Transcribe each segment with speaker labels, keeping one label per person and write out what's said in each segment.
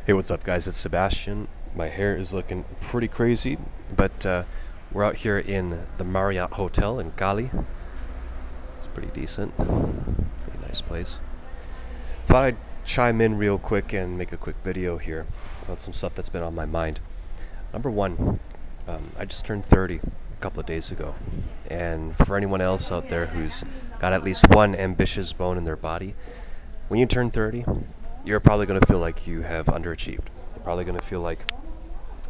Speaker 1: Hey, what's up, guys? It's Sebastian. My hair is looking pretty crazy, but we're out here in the Marriott Hotel in Cali. It's pretty decent, pretty nice place. Thought I'd chime in real quick and make a quick video here about some stuff that's been on my mind. Number one, I just turned 30 a couple of days ago, and for anyone else out there who's got at least one ambitious bone in their body, when you turn 30, you're probably going to feel like you have underachieved. You're probably going to feel like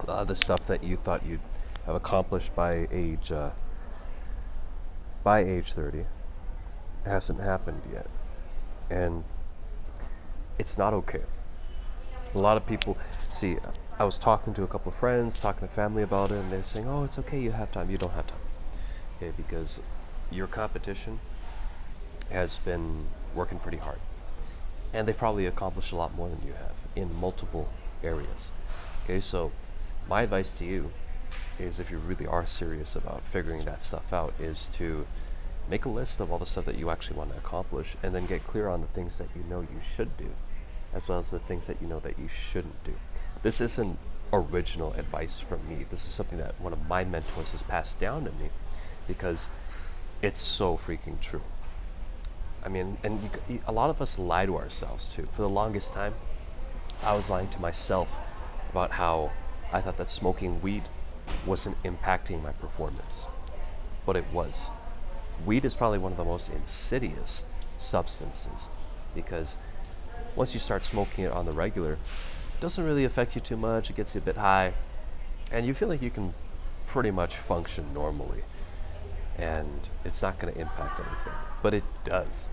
Speaker 1: the stuff that you thought you'd have accomplished by age 30 hasn't happened yet, and it's not okay. A lot of people see. I was talking to a couple of friends, talking to family about it, and they're saying, "Oh, it's okay. You have time. You don't have time." Okay, because your competition has been working pretty hard, and they probably accomplished a lot more than you have in multiple areas. Okay, so my advice to you is, if you really are serious about figuring that stuff out, is to make a list of all the stuff that you actually want to accomplish, and then get clear on the things that you know you should do, as well as the things that you know that you shouldn't do. This isn't original advice from me. This is something that one of my mentors has passed down to me, because it's so freaking true. I mean, and a lot of us lie to ourselves too. For the longest time, I was lying to myself about how I thought that smoking weed wasn't impacting my performance, but it was. Weed is probably one of the most insidious substances, because once you start smoking it on the regular, it doesn't really affect you too much. It gets you a bit high, and you feel like you can pretty much function normally, and it's not going to impact anything. But it does.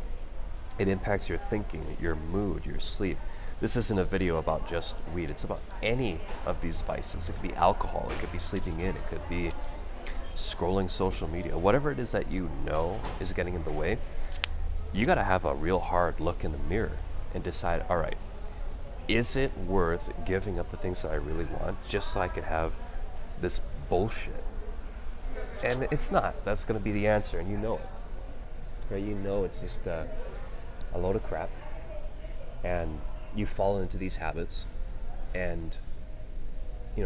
Speaker 1: It impacts your thinking, your mood, your sleep. This isn't a video about just weed. It's about any of these vices. It could be alcohol, it could be sleeping in, it could be scrolling social media. Whatever it is that you know is getting in the way, you got to have a real hard look in the mirror and decide, all right, is it worth giving up the things that I really want just so I could have this bullshit? And it's not. That's going to be the answer, and you know it. Right? You know it's just a load of crap, and you fall into these habits, and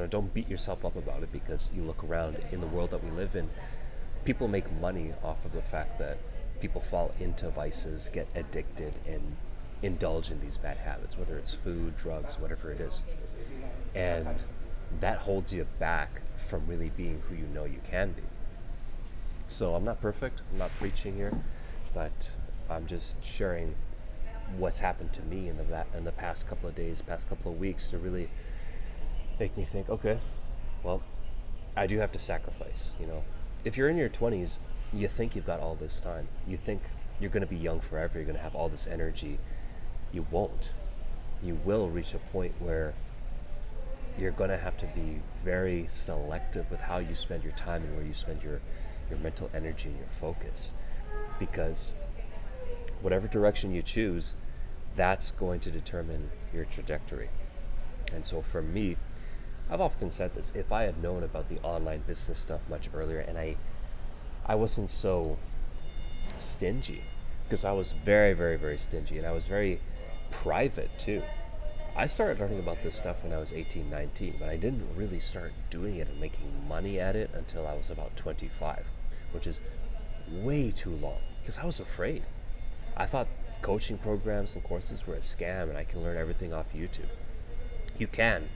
Speaker 1: don't beat yourself up about it, because you look around in the world that we live in, people make money off of the fact that people fall into vices, get addicted, and indulge in these bad habits, whether it's food, drugs, whatever it is. And that holds you back from really being who you know you can be. So I'm not perfect, I'm not preaching here, but I'm just sharing what's happened to me in the past couple of days, past couple of weeks, to really make me think, okay, well, I do have to sacrifice. If you're in your 20s, you think you've got all this time. You think you're going to be young forever, you're going to have all this energy. You won't. You will reach a point where you're going to have to be very selective with how you spend your time and where you spend your mental energy and your focus, because whatever direction you choose, that's going to determine your trajectory. And so for me, I've often said this: if I had known about the online business stuff much earlier, and I wasn't so stingy, because I was very, very, very stingy, and I was very private too. I started learning about this stuff when I was 18, 19, but I didn't really start doing it and making money at it until I was about 25, which is way too long, because I was afraid. I thought coaching programs and courses were a scam, and I can learn everything off YouTube. You can,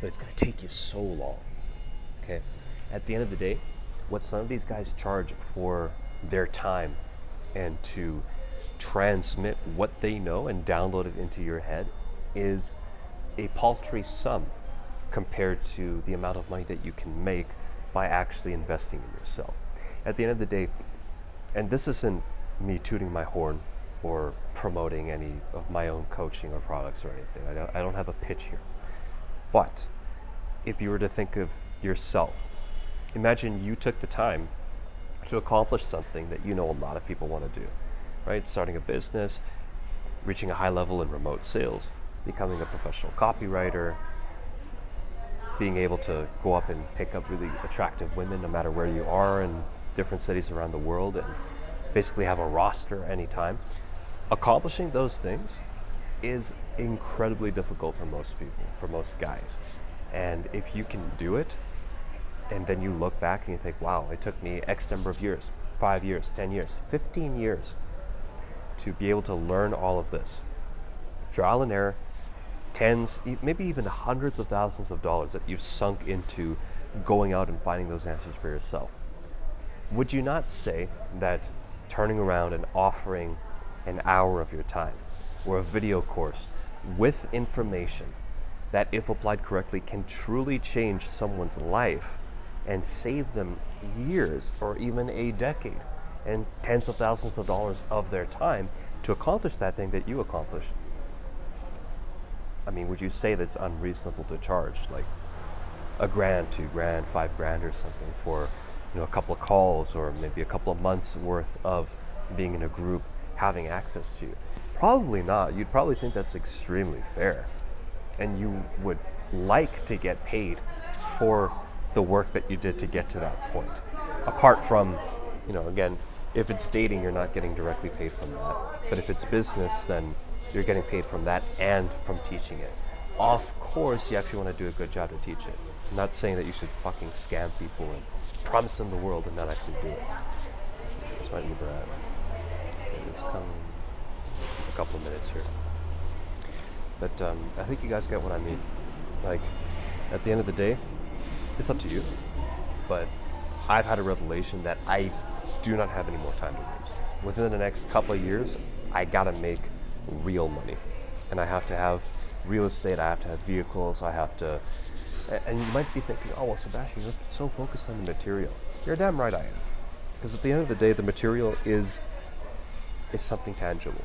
Speaker 1: but it's going to take you so long. Okay? At the end of the day, what some of these guys charge for their time and to transmit what they know and download it into your head is a paltry sum compared to the amount of money that you can make by actually investing in yourself. At the end of the day, and this isn't me tooting my horn or promoting any of my own coaching or products or anything. I don't have a pitch here. But if you were to think of yourself, imagine you took the time to accomplish something that a lot of people want to do, right? Starting a business, reaching a high level in remote sales, becoming a professional copywriter, being able to go up and pick up really attractive women no matter where you are in different cities around the world, and basically have a roster anytime. Accomplishing those things is incredibly difficult for most people, for most guys. And if you can do it, and then you look back and you think, wow, it took me X number of years, 5 years, 10 years, 15 years to be able to learn all of this. Trial and error, tens, maybe even hundreds of thousands of dollars that you've sunk into going out and finding those answers for yourself. Would you not say that turning around and offering an hour of your time or a video course with information that, if applied correctly, can truly change someone's life and save them years or even a decade and tens of thousands of dollars of their time to accomplish that thing that you accomplished? I mean, would you say that it's unreasonable to charge like $1,000, $2,000, $5,000 or something for, a couple of calls or maybe a couple of months worth of being in a group, having access to you? Probably not. You'd probably think that's extremely fair. And you would like to get paid for the work that you did to get to that point. Apart from, again, if it's dating, you're not getting directly paid from that. But if it's business, then you're getting paid from that and from teaching it. Of course, you actually want to do a good job to teach it. I'm not saying that you should fucking scam people and promise them the world and not actually do it. It's my Uber app. It's coming in a couple of minutes here. But I think you guys get what I mean. Like, at the end of the day, it's up to you. But I've had a revelation that I do not have any more time to waste. Within the next couple of years, I gotta make real money. And I have to have real estate, I have to have vehicles, I have to... And you might be thinking, oh, well, Sebastian, you're so focused on the material. You're damn right I am. Because at the end of the day, the material is something tangible.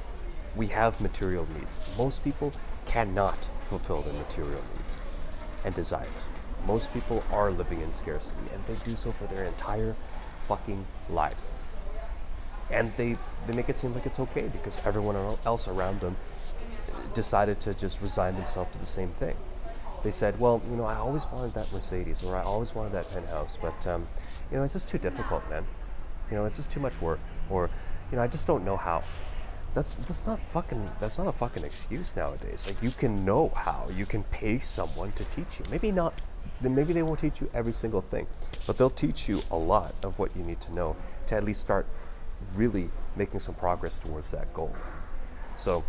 Speaker 1: We have material needs. Most people cannot fulfill their material needs and desires. Most people are living in scarcity, and they do so for their entire fucking lives. And they make it seem like it's okay because everyone else around them decided to just resign themselves to the same thing. They said, well, I always wanted that Mercedes, or I always wanted that penthouse, but it's just too difficult, man. It's just too much work, or I just don't know how. That's not a fucking excuse nowadays. Like, you can know how. You can pay someone to teach you. Maybe they won't teach you every single thing, but they'll teach you a lot of what you need to know to at least start really making some progress towards that goal. So,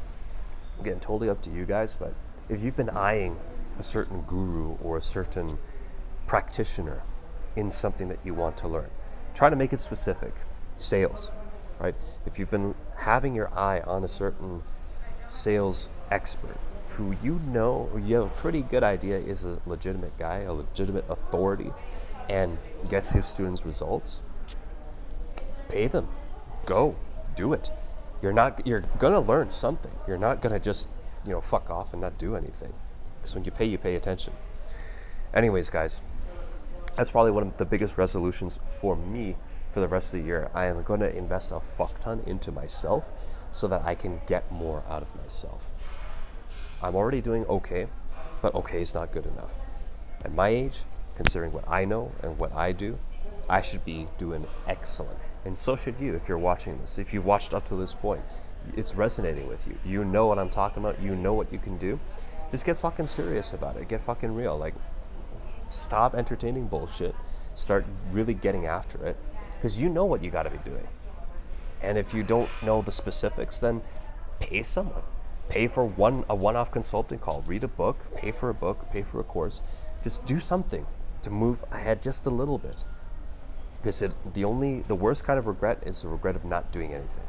Speaker 1: again, totally up to you guys, but if you've been eyeing a certain guru or a certain practitioner in something that you want to learn, try to make it specific. Sales, right? If you've been having your eye on a certain sales expert who you have a pretty good idea is a legitimate guy, a legitimate authority, and gets his students results, pay them. Go. Do it. You're gonna learn something. You're not gonna just, fuck off and not do anything. Because when you pay attention. Anyways, guys, that's probably one of the biggest resolutions for me for the rest of the year. I am going to invest a fuck ton into myself so that I can get more out of myself. I'm already doing okay, but okay is not good enough. At my age, considering what I know and what I do, I should be doing excellent. And so should you if you're watching this. If you've watched up to this point, it's resonating with you. You know what I'm talking about. You know what you can do. Just get fucking serious about it. Get fucking real. Like, stop entertaining bullshit. Start really getting after it. Because you know what you got to be doing. And if you don't know the specifics, then pay someone. Pay for a one-off consulting call. Read a book. Pay for a book. Pay for a course. Just do something to move ahead just a little bit. Because the worst kind of regret is the regret of not doing anything.